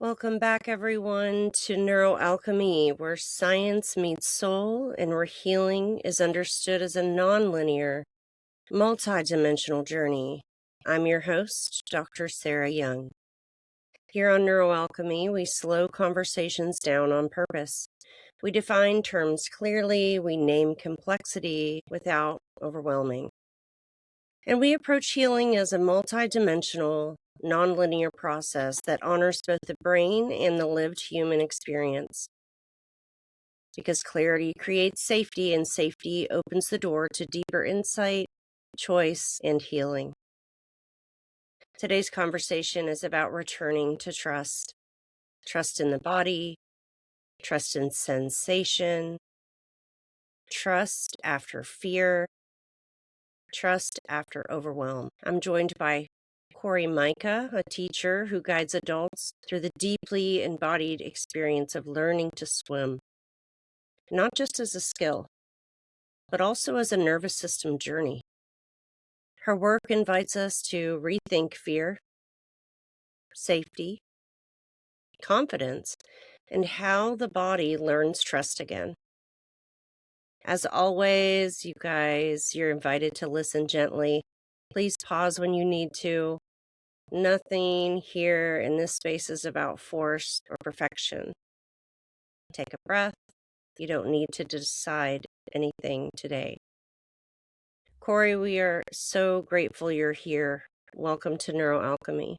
Welcome back, everyone, to NeuroAlchemy, where science meets soul and where healing is understood as a nonlinear, multidimensional journey. I'm your host, Dr. Sarah Young. Here on NeuroAlchemy, we slow conversations down on purpose. We define terms clearly, we name complexity without overwhelming. And we approach healing as a multidimensional, nonlinear process that honors both the brain and the lived human experience. Because clarity creates safety, and safety opens the door to deeper insight, choice, and healing. Today's conversation is about returning to trust. Trust in the body, trust in sensation, trust after fear, trust after overwhelm. I'm joined by Cori Myka, a teacher who guides adults through the deeply embodied experience of learning to swim, not just as a skill, but also as a nervous system journey. Her work invites us to rethink fear, safety, confidence, and how the body learns trust again. As always, you guys, you're invited to listen gently. Please pause when you need to. Nothing here in this space is about force or perfection. Take a breath. You don't need to decide anything today. Cori, we are so grateful you're here. Welcome to NeuroAlchemy.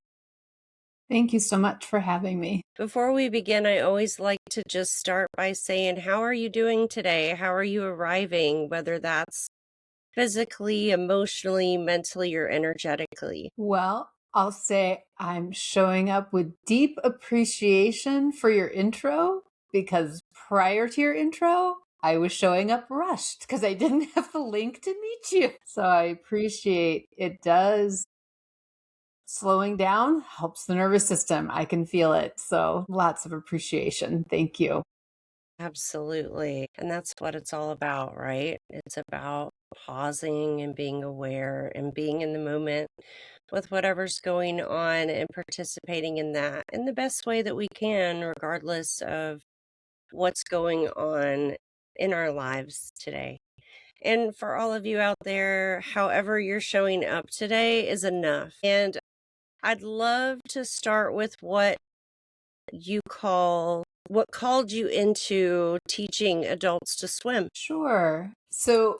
Thank you so much for having me. Before we begin, I always like to just start by saying, how are you doing today? How are you arriving, whether that's physically, emotionally, mentally, or energetically? Well, I'll say I'm showing up with deep appreciation for your intro because prior to your intro, I was showing up rushed because I didn't have the link to meet you. So I appreciate it does. Slowing down helps the nervous system. I can feel it. So lots of appreciation. Thank you. Absolutely. And that's what it's all about, right? It's about pausing and being aware and being in the moment with whatever's going on and participating in that in the best way that we can, regardless of what's going on in our lives today. And for all of you out there, however you're showing up today is enough. And I'd love to start with what called you into teaching adults to swim. Sure. So,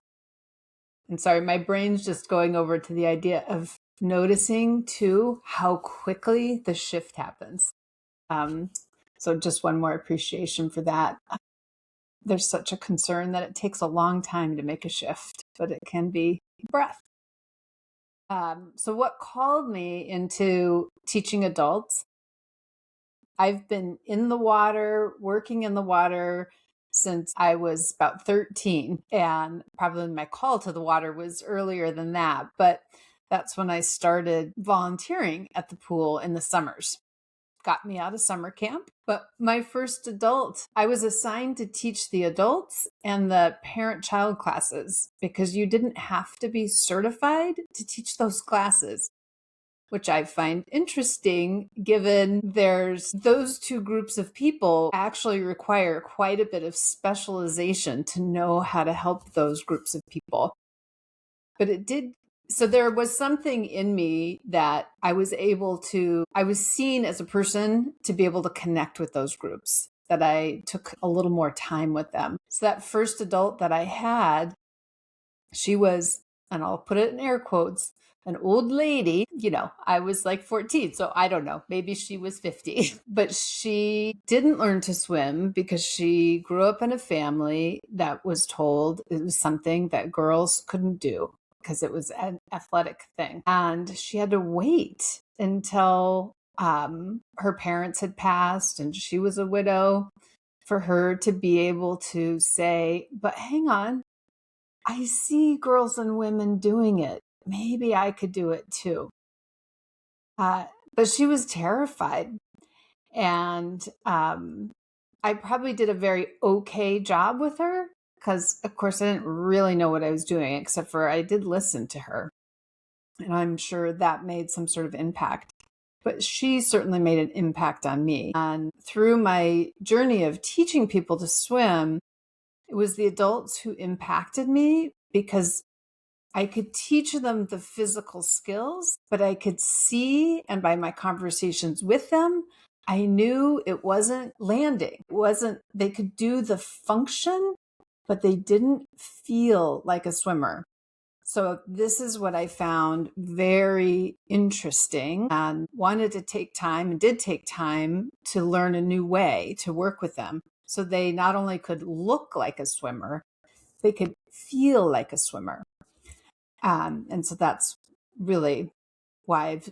and sorry, my brain's just going over to the idea of noticing too how quickly the shift happens. So just one more appreciation for that. There's such a concern that it takes a long time to make a shift, but it can be breath. So what called me into teaching adults? I've been in the water, working in the water since I was about 13. And probably my call to the water was earlier than that. But that's when I started volunteering at the pool in the summers. Got me out of summer camp. But my first adult, I was assigned to teach the adults and the parent-child classes because you didn't have to be certified to teach those classes, which I find interesting given there's those two groups of people actually require quite a bit of specialization to know how to help those groups of people. But it did. So there was something in me that I was seen as a person to be able to connect with those groups, that I took a little more time with them. So that first adult that I had, she was, and I'll put it in air quotes, an old lady. I was like 14, so I don't know, maybe she was 50, but she didn't learn to swim because she grew up in a family that was told it was something that girls couldn't do because it was an athletic thing. And she had to wait until her parents had passed and she was a widow for her to be able to say, but hang on, I see girls and women doing it. Maybe I could do it too. But she was terrified. And I probably did a very okay job with her because, of course, I didn't really know what I was doing, except for I did listen to her. And I'm sure that made some sort of impact. but she certainly made an impact on me. And through my journey of teaching people to swim, it was the adults who impacted me because I could teach them the physical skills, but I could see, and by my conversations with them, I knew it wasn't landing. They could do the function, but they didn't feel like a swimmer. So this is what I found very interesting and wanted to take time and did take time to learn a new way to work with them. So they not only could look like a swimmer, they could feel like a swimmer. And so that's really why I've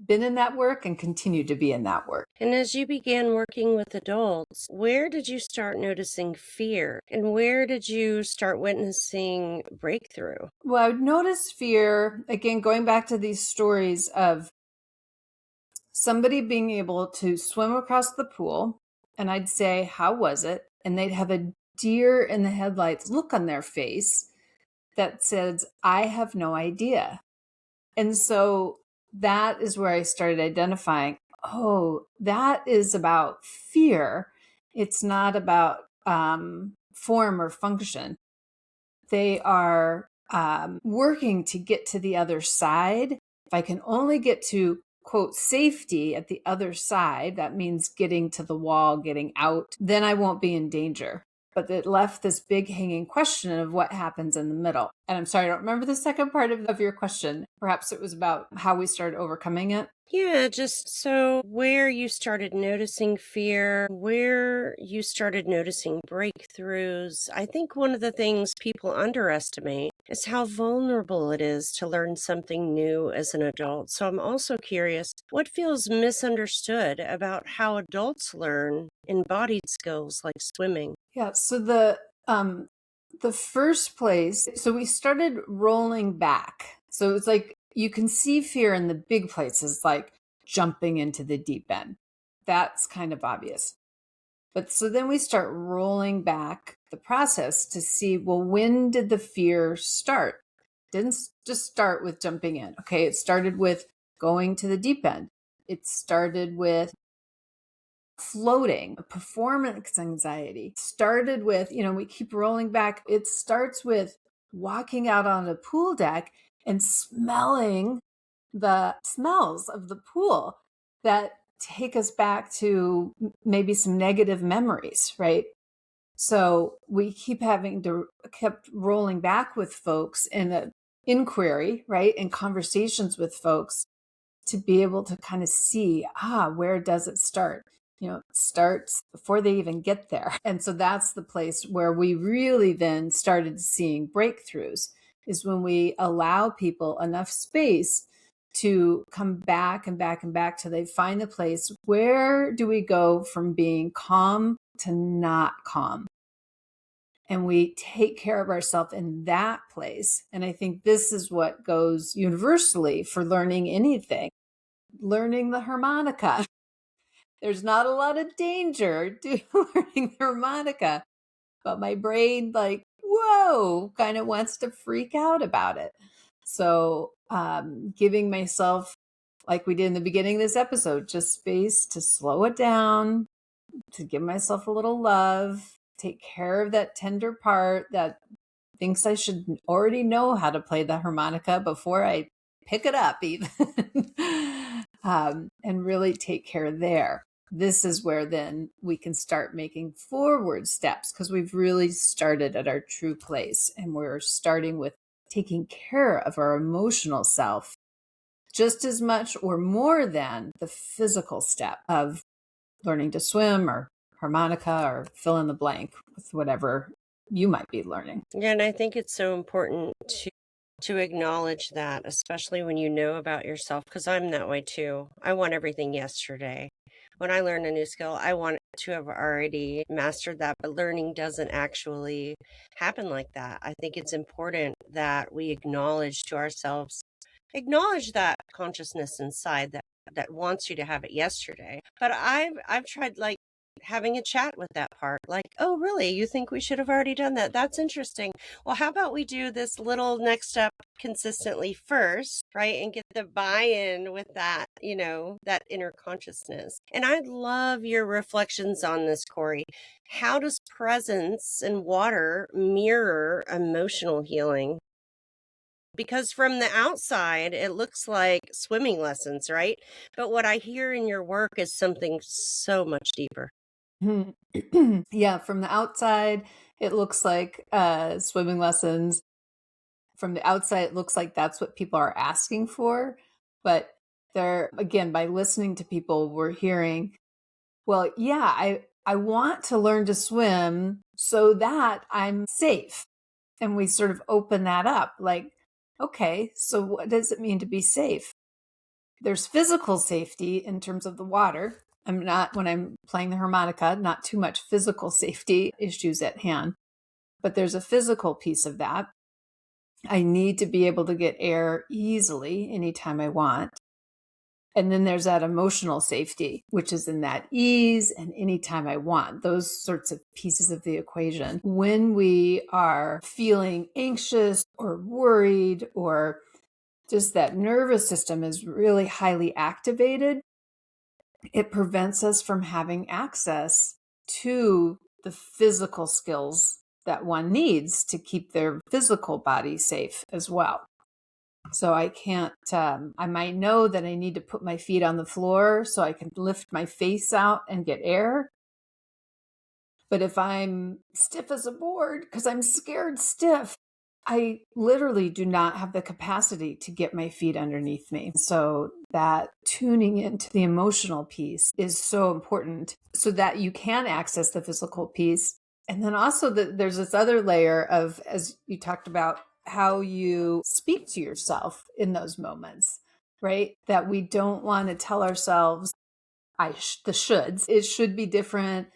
been in that work and continue to be in that work. And as you began working with adults, where did you start noticing fear? And where did you start witnessing breakthrough? Well, I would notice fear, again, going back to these stories of somebody being able to swim across the pool, and I'd say, "How was it?" And they'd have a deer in the headlights look on their face that says, "I have no idea." And so that is where I started identifying, oh, that is about fear. It's not about form or function. They are working to get to the other side. If I can only get to, quote, safety at the other side, that means getting to the wall, getting out, then I won't be in danger. But it left this big hanging question of what happens in the middle. And I'm sorry, I don't remember the second part of your question. Perhaps it was about how we started overcoming it. Yeah, just so where you started noticing fear, where you started noticing breakthroughs. I think one of the things people underestimate is how vulnerable it is to learn something new as an adult. So I'm also curious, what feels misunderstood about how adults learn embodied skills like swimming? Yeah, so the first place, so we started rolling back. So it's like you can see fear in the big places, like jumping into the deep end. That's kind of obvious. But so then we start rolling back the process to see, well, when did the fear start? Didn't just start with jumping in. Okay, it started with going to the deep end. It started with floating, performance anxiety. Started with, we keep rolling back. It starts with walking out on a pool deck and smelling the smells of the pool that take us back to maybe some negative memories, right? So we kept rolling back with folks in an inquiry, right? In conversations with folks to be able to kind of see, where does it start? It starts before they even get there. And so that's the place where we really then started seeing breakthroughs, is when we allow people enough space to come back and back and back till they find the place. Where do we go from being calm to not calm? And we take care of ourselves in that place. And I think this is what goes universally for learning anything. Learning the harmonica. There's not a lot of danger to learning the harmonica, but my brain, like, whoa, kind of wants to freak out about it. So giving myself, like we did in the beginning of this episode, just space to slow it down, to give myself a little love, take care of that tender part that thinks I should already know how to play the harmonica before I pick it up even. And really take care there. This is where then we can start making forward steps, because we've really started at our true place, and we're starting with taking care of our emotional self just as much or more than the physical step of learning to swim or harmonica or fill in the blank with whatever you might be learning. Yeah, and I think it's so important to acknowledge that, especially when you know about yourself, because I'm that way too. I want everything yesterday. When I learn a new skill, I want to have already mastered that, but learning doesn't actually happen like that. I think it's important that we acknowledge to ourselves, acknowledge that consciousness inside that wants you to have it yesterday. But I've tried, like, having a chat with that part. Like, oh, really? You think we should have already done that? That's interesting. Well, how about we do this little next step consistently first, right? And get the buy-in with that, that inner consciousness. And I love your reflections on this, Cori. How does presence in water mirror emotional healing? Because from the outside, it looks like swimming lessons, right? But what I hear in your work is something so much deeper. Yeah, from the outside, it looks like swimming lessons. From the outside, it looks like that's what people are asking for. But they're, again, by listening to people, we're hearing, well, yeah, I want to learn to swim so that I'm safe. And we sort of open that up like, okay, so what does it mean to be safe? There's physical safety in terms of the water. When I'm playing the harmonica, not too much physical safety issues at hand, but there's a physical piece of that. I need to be able to get air easily anytime I want. And then there's that emotional safety, which is in that ease and anytime I want, those sorts of pieces of the equation. When we are feeling anxious or worried, or just that nervous system is really highly activated, it prevents us from having access to the physical skills that one needs to keep their physical body safe as well. So I can't, I might know that I need to put my feet on the floor so I can lift my face out and get air. But if I'm stiff as a board because I'm scared stiff, I literally do not have the capacity to get my feet underneath me. So that tuning into the emotional piece is so important so that you can access the physical piece. And then also there's this other layer of, as you talked about, how you speak to yourself in those moments, right? That we don't want to tell ourselves, the shoulds. It should be different,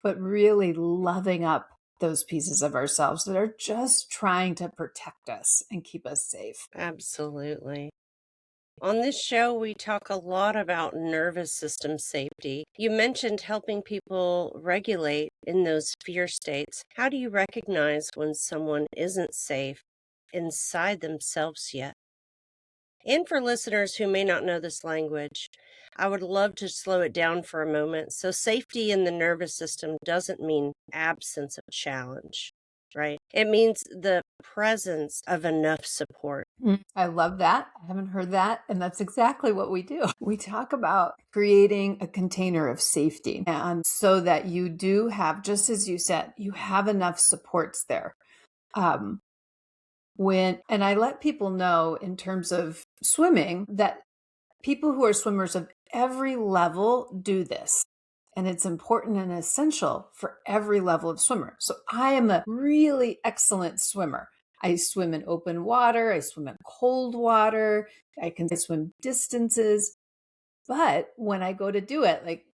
but really loving up those pieces of ourselves that are just trying to protect us and keep us safe. Absolutely. On this show, we talk a lot about nervous system safety. You mentioned helping people regulate in those fear states. How do you recognize when someone isn't safe inside themselves yet? And for listeners who may not know this language, I would love to slow it down for a moment. So, safety in the nervous system doesn't mean absence of challenge, right? It means the presence of enough support. I love that. I haven't heard that. And that's exactly what we do. We talk about creating a container of safety. And so that you do have, just as you said, you have enough supports there. And I let people know in terms of swimming that people who are swimmers of every level do this. And it's important and essential for every level of swimmer. So I am a really excellent swimmer. I swim in open water. I swim in cold water. I can swim distances. But when I go to do it, like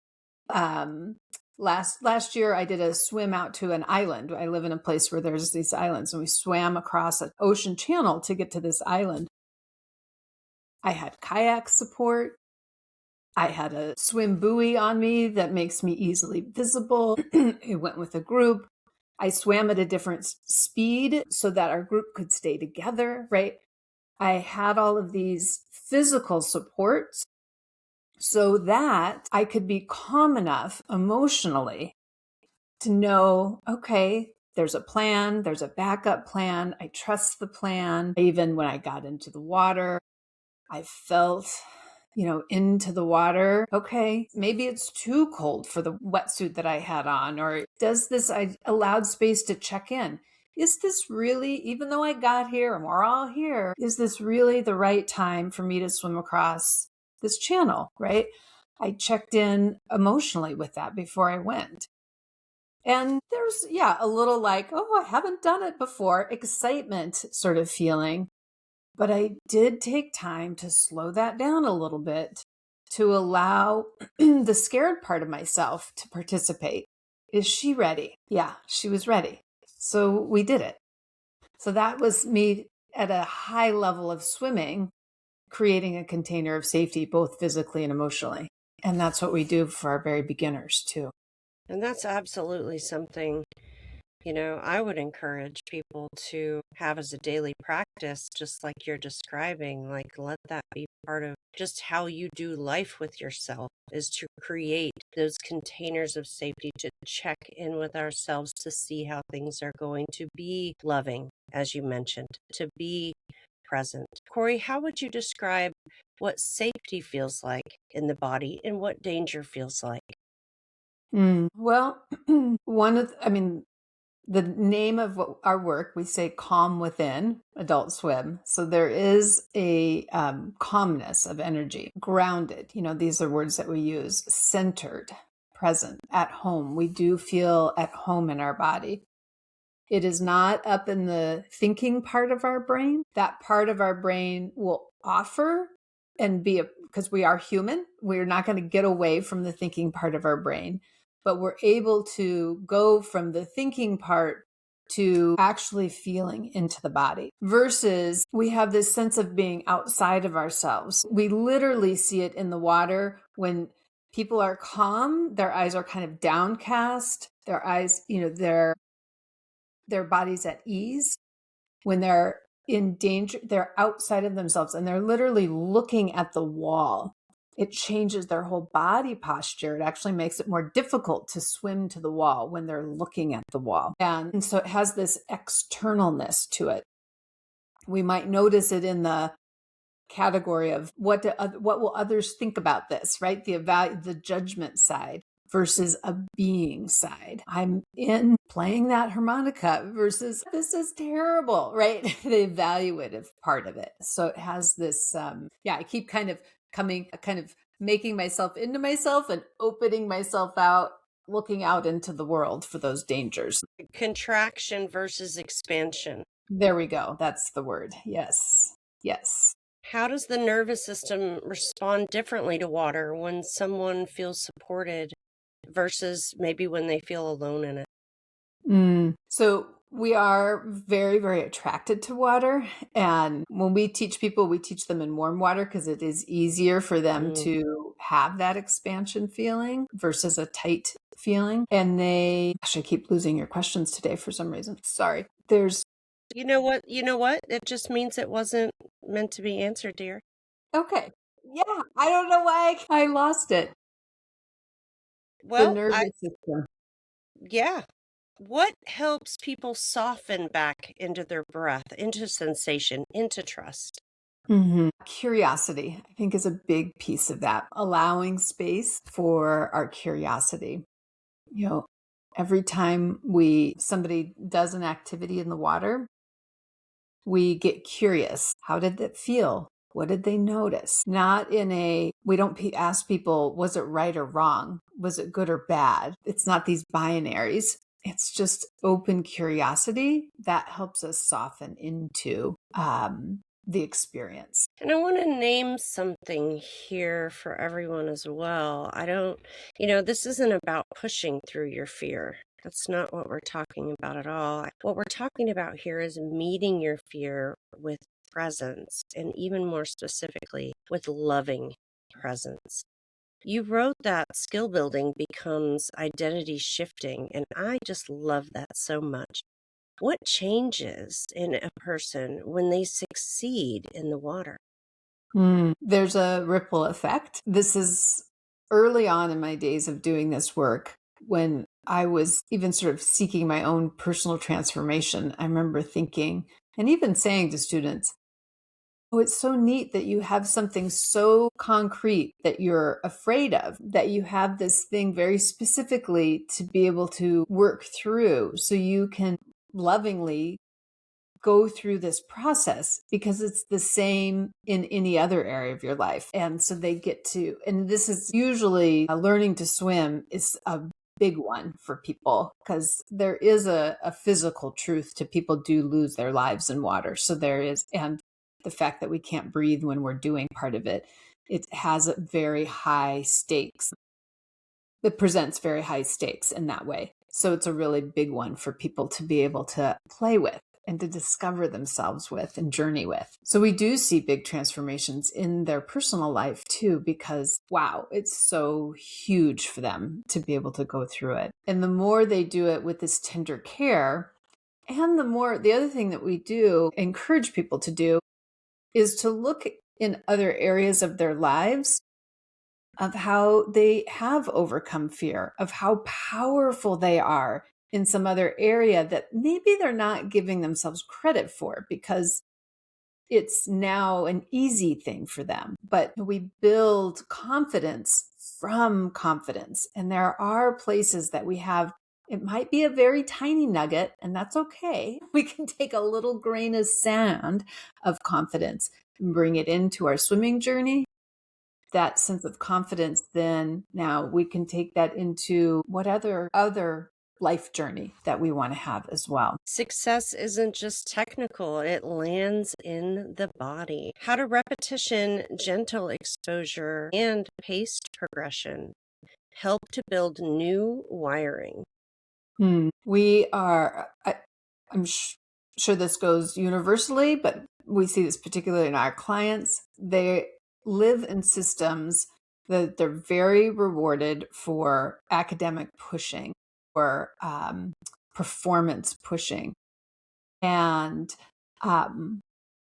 last year, I did a swim out to an island. I live in a place where there's these islands, and we swam across an ocean channel to get to this island. I had kayak support. I had a swim buoy on me that makes me easily visible. It went with a group. I swam at a different speed so that our group could stay together, right? I had all of these physical supports so that I could be calm enough emotionally to know, okay, there's a plan, there's a backup plan. I trust the plan. Even when I got into the water, I felt, into the water. Okay, maybe it's too cold for the wetsuit that I had on, or I allowed space to check in. Is this really, even though I got here and we're all here, is this really the right time for me to swim across this channel, right? I checked in emotionally with that before I went. And there's, a little like, oh, I haven't done it before, excitement sort of feeling. But I did take time to slow that down a little bit to allow the scared part of myself to participate. Is she ready? Yeah, she was ready. So we did it. So that was me at a high level of swimming, creating a container of safety, both physically and emotionally. And that's what we do for our very beginners too. And that's absolutely something, I would encourage people to have as a daily practice, just like you're describing. Like, let that be part of just how you do life with yourself, is to create those containers of safety, to check in with ourselves, to see how things are going, to be loving, as you mentioned, to be present. Cori, how would you describe what safety feels like in the body and what danger feels like? Well, the name of our work, we say Calm Within, Adult Swim. So there is a calmness of energy, grounded. These are words that we use, centered, present, at home. We do feel at home in our body. It is not up in the thinking part of our brain. That part of our brain will offer and because we are human, we're not going to get away from the thinking part of our brain, but we're able to go from the thinking part to actually feeling into the body, versus we have this sense of being outside of ourselves. We literally see it in the water when people are calm, their eyes are kind of downcast, their eyes, their bodies at ease. When they're in danger, they're outside of themselves and they're literally looking at the wall. It changes their whole body posture. It actually makes it more difficult to swim to the wall when they're looking at the wall. And so it has this externalness to it. We might notice it in the category of what will others think about this, right? The judgment side versus a being side. I'm in playing that harmonica versus this is terrible, right? The evaluative part of it. So it has this, I keep kind of making myself into myself and opening myself out, looking out into the world for those dangers. Contraction versus expansion. There we go. That's the word. Yes. Yes. How does the nervous system respond differently to water when someone feels supported versus maybe when they feel alone in it? So we are very, very attracted to water. And when we teach people, we teach them in warm water because it is easier for them to have that expansion feeling versus a tight feeling. And I keep losing your questions today for some reason. Sorry. You know what? It just means it wasn't meant to be answered, dear. Okay. Yeah. I don't know why I lost it. The Well, nervous system. yeah. What helps people soften back into their breath, into sensation, into trust? Curiosity, I think, is a big piece of that. Allowing space for our curiosity. Every time somebody does an activity in the water, we get curious. How did that feel? What did they notice? We don't ask people, was it right or wrong? Was it good or bad? It's not these binaries. It's just open curiosity that helps us soften into the experience. And I want to name something here for everyone as well. This isn't about pushing through your fear. That's not what we're talking about at all. What we're talking about here is meeting your fear with presence, and even more specifically, with loving presence. You wrote that skill building becomes identity shifting, and I just love that so much. What changes in a person when they succeed in the water? There's a ripple effect. This is early on in my days of doing this work, when I was even sort of seeking my own personal transformation. I remember thinking and even saying to students, oh, it's so neat that you have something so concrete that you're afraid of, that you have this thing very specifically to be able to work through so you can lovingly go through this process, because it's the same in any other area of your life. And so and this is usually learning to swim is a big one for people, because there is a physical truth to people do lose their lives in water. So there is, and the fact that we can't breathe when we're doing part of it, it has very high stakes. It presents very high stakes in that way. So it's a really big one for people to be able to play with. and to discover themselves with and journey with. So we do see big transformations in their personal life too, because wow, it's so huge for them to be able to go through it. And the more they do it with this tender care, and the other thing that we do encourage people to do is to look in other areas of their lives of how they have overcome fear, of how powerful they are in some other area that maybe they're not giving themselves credit for because it's now an easy thing for them. But we build confidence from confidence. And there are places that we have, it might be a very tiny nugget, and that's okay. We can take a little grain of sand of confidence and bring it into our swimming journey. That sense of confidence, then now we can take that into what other life journey that we want to have as well. Success isn't just technical, it lands in the body. How do repetition, gentle exposure, and paced progression help to build new wiring? We are, I'm sure this goes universally, but we see this particularly in our clients. They live in systems that they're very rewarded for academic pushing or performance pushing. And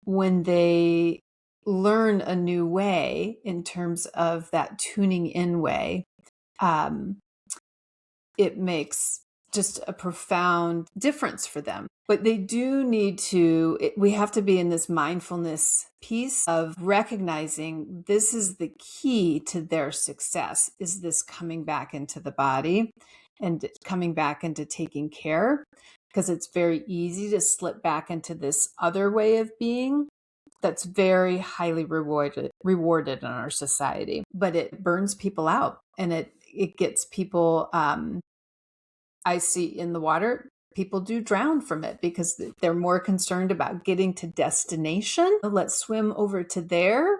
when they learn a new way in terms of that tuning in way, um, it makes just a profound difference for them. But they do need to, we have to be in this mindfulness piece of recognizing this is the key to their success, is this coming back into the body and coming back into taking care, because it's very easy to slip back into this other way of being that's very highly rewarded in our society, but it burns people out and it gets people, I see in the water, people do drown from it because they're more concerned about getting to destination. Let's swim over to there.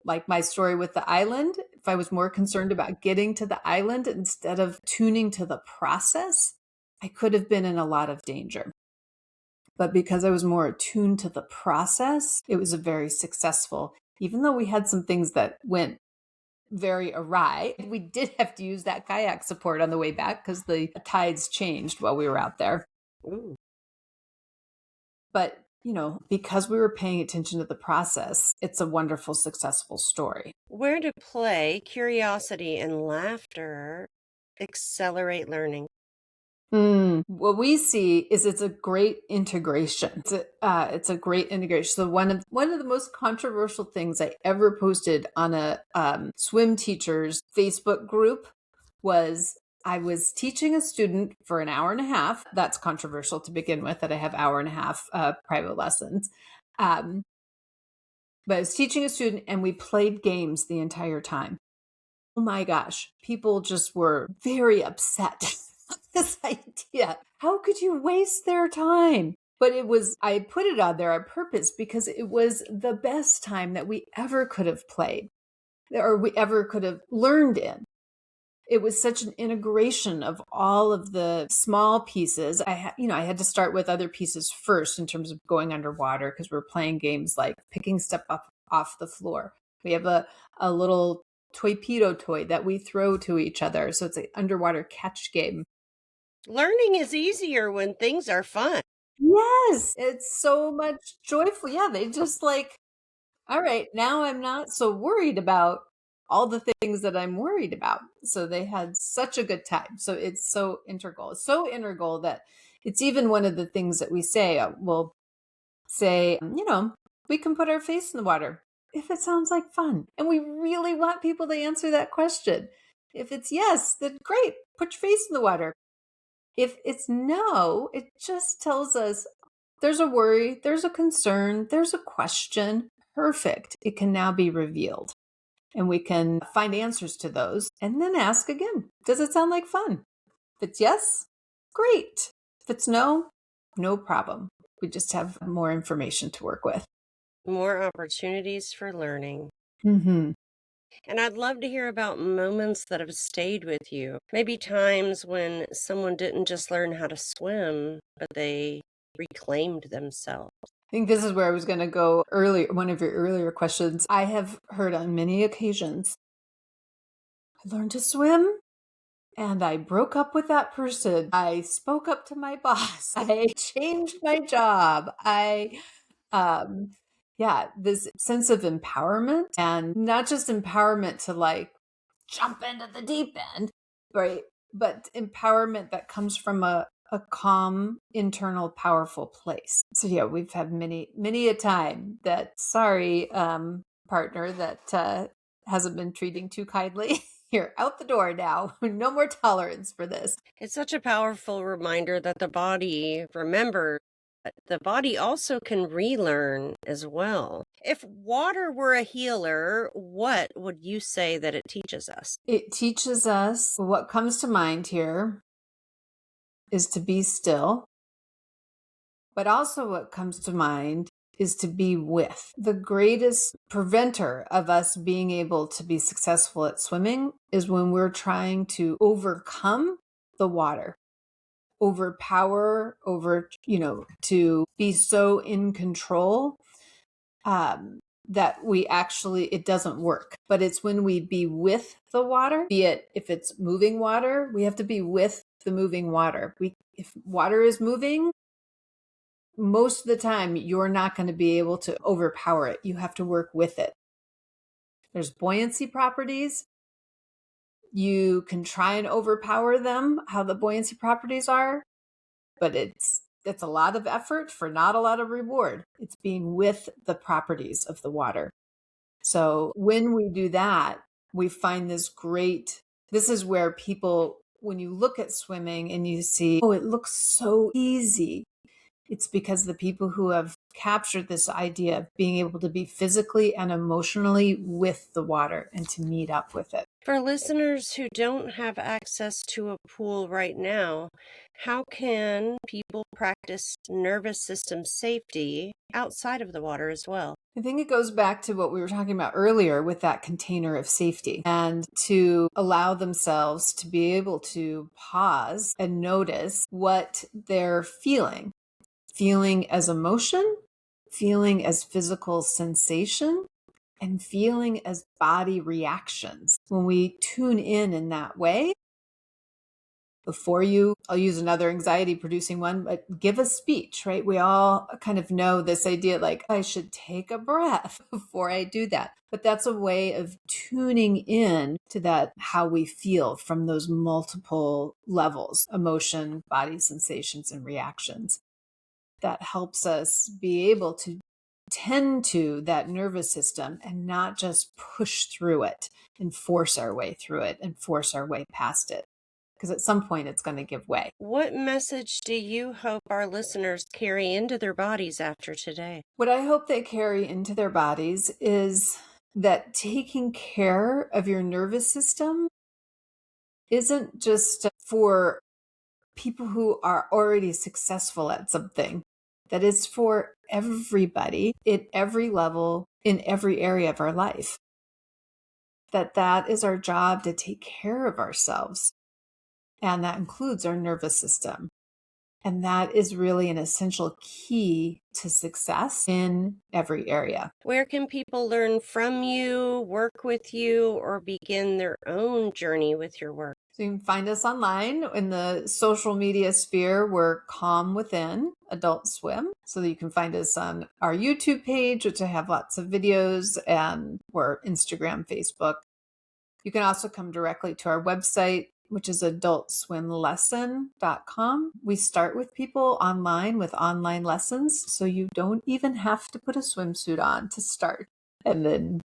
Like my story with the island, if I was more concerned about getting to the island instead of tuning to the process, I could have been in a lot of danger. But because I was more attuned to the process, it was a very successful, even though we had some things that went very awry. We did have to use that kayak support on the way back because the tides changed while we were out there. Ooh. But, because we were paying attention to the process, it's a wonderful, successful story. Where do play, curiosity, and laughter accelerate learning? What we see is it's a great integration. It's a great integration. So one of the most controversial things I ever posted on a swim teachers Facebook group was I was teaching a student for an hour and a half. That's controversial to begin with, that I have hour and a half private lessons. But I was teaching a student and we played games the entire time. Oh my gosh, people just were very upset. This idea. How could you waste their time? But I put it on there on purpose because it was the best time that we ever could have played or we ever could have learned in. It was such an integration of all of the small pieces. I had to start with other pieces first in terms of going underwater because we're playing games like picking stuff up off the floor. We have a little torpedo toy that we throw to each other. So it's an underwater catch game. Learning is easier when things are fun. Yes, it's so much joyful. Yeah, they just like, all right, now I'm not so worried about all the things that I'm worried about. So they had such a good time. So it's so integral. It's so integral that it's even one of the things that we say, we'll say, we can put our face in the water if it sounds like fun. And we really want people to answer that question. If it's yes, then great, put your face in the water. If it's no, it just tells us there's a worry, there's a concern, there's a question. Perfect. It can now be revealed. And we can find answers to those and then ask again, does it sound like fun? If it's yes, great. If it's no, no problem. We just have more information to work with. More opportunities for learning. Mm-hmm. And I'd love to hear about moments that have stayed with you. Maybe times when someone didn't just learn how to swim, but they reclaimed themselves. I think this is where I was going to go earlier, one of your earlier questions. I have heard on many occasions, I learned to swim and I broke up with that person. I spoke up to my boss. I changed my job. This sense of empowerment, and not just empowerment to like jump into the deep end, right? But empowerment that comes from a calm, internal, powerful place. So yeah, we've had many a time that, sorry, partner that hasn't been treating too kindly. You're out the door now. No more tolerance for this. It's such a powerful reminder that the body, remember, the body also can relearn as well. If water were a healer, what would you say that it teaches us? It teaches us, what comes to mind here is to be still, but also what comes to mind is to be with. The greatest preventer of us being able to be successful at swimming is when we're trying to overcome the water, overpower, to be so in control that we actually, it doesn't work. But it's when we be with the water, be it if it's moving water, we have to be with the moving water. If water is moving, most of the time you're not going to be able to overpower it. You have to work with it. There's buoyancy properties. You can try and overpower them, how the buoyancy properties are, but that's a lot of effort for not a lot of reward. It's being with the properties of the water. So when we do that, we find this is where people, when you look at swimming and you see, oh, it looks so easy. It's because the people who have captured this idea of being able to be physically and emotionally with the water and to meet up with it. For listeners who don't have access to a pool right now, how can people practice nervous system safety outside of the water as well? I think it goes back to what we were talking about earlier with that container of safety, and to allow themselves to be able to pause and notice what they're feeling as emotion, feeling as physical sensation, and feeling as body reactions. When we tune in that way, I'll use another anxiety producing one, but give a speech, right? We all kind of know this idea, like, I should take a breath before I do that. But that's a way of tuning in to that, how we feel from those multiple levels, emotion, body sensations, and reactions. That helps us be able to tend to that nervous system and not just push through it and force our way through it and force our way past it. Because at some point it's going to give way. What message do you hope our listeners carry into their bodies after today? What I hope they carry into their bodies is that taking care of your nervous system isn't just for people who are already successful at something. That is for everybody at every level, in every area of our life. That is our job, to take care of ourselves. And that includes our nervous system. And that is really an essential key to success in every area. Where can people learn from you, work with you, or begin their own journey with your work? So you can find us online in the social media sphere. We're Calm Within Adult Swim. So that you can find us on our YouTube page, which I have lots of videos, and we're Instagram, Facebook. You can also come directly to our website, which is adultswimlesson.com. We start with people online with online lessons, so you don't even have to put a swimsuit on to start. And then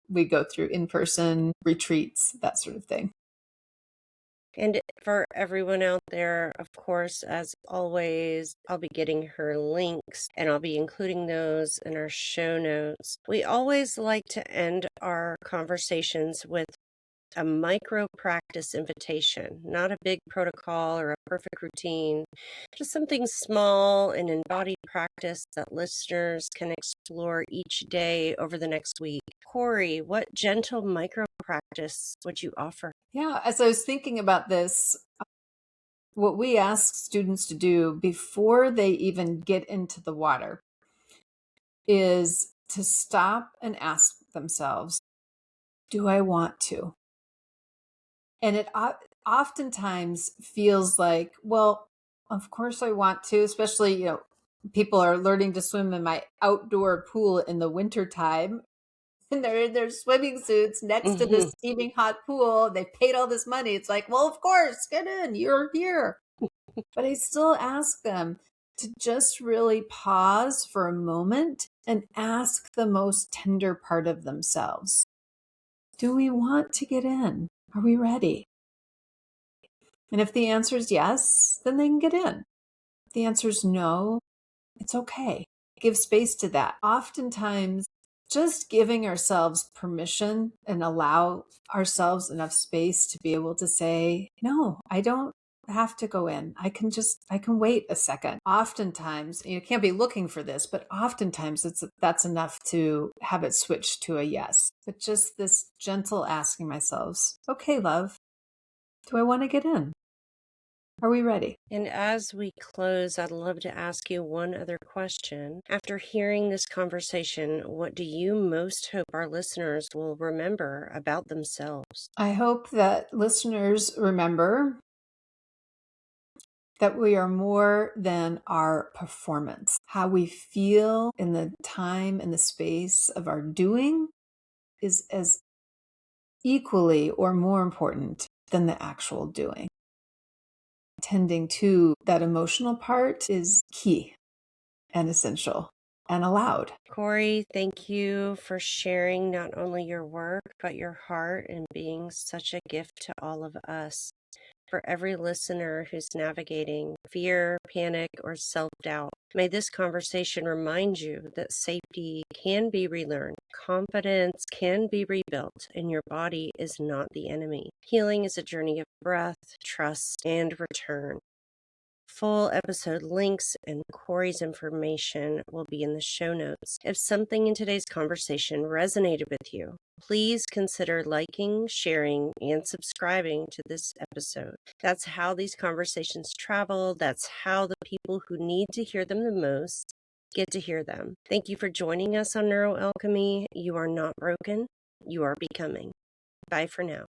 we go through in-person retreats, that sort of thing. And for everyone out there, of course, as always, I'll be getting her links and I'll be including those in our show notes. We always like to end our conversations with a micro practice invitation, not a big protocol or a perfect routine, just something small and embodied practice that listeners can explore each day over the next week. Cori, what gentle micro practice would you offer? Yeah, as I was thinking about this, what we ask students to do before they even get into the water is to stop and ask themselves, do I want to? And it oftentimes feels like, well, of course I want to, especially, people are learning to swim in my outdoor pool in the wintertime. And they're in their swimming suits next to this steaming hot pool. They paid all this money. It's like, well, of course, get in. You're here. But I still ask them to just really pause for a moment and ask the most tender part of themselves. Do we want to get in? Are we ready? And if the answer is yes, then they can get in. If the answer is no, it's okay. Give space to that. Oftentimes, just giving ourselves permission and allow ourselves enough space to be able to say, no, I don't have to go in. I can wait a second. Oftentimes, you can't be looking for this, but oftentimes that's enough to have it switch to a yes. But just this gentle asking myself, okay, love, do I want to get in? Are we ready? And as we close, I'd love to ask you one other question. After hearing this conversation, what do you most hope our listeners will remember about themselves? I hope that listeners remember that we are more than our performance. How we feel in the time and the space of our doing is as equally or more important than the actual doing. Tending to that emotional part is key and essential and allowed. Cori, thank you for sharing not only your work, but your heart and being such a gift to all of us. For every listener who's navigating fear, panic, or self-doubt, may this conversation remind you that safety can be relearned, confidence can be rebuilt, and your body is not the enemy. Healing is a journey of breath, trust, and return. Full episode links and Cori's information will be in the show notes. If something in today's conversation resonated with you, please consider liking, sharing, and subscribing to this episode. That's how these conversations travel. That's how the people who need to hear them the most get to hear them. Thank you for joining us on NeuroAlchemy. You are not broken. You are becoming. Bye for now.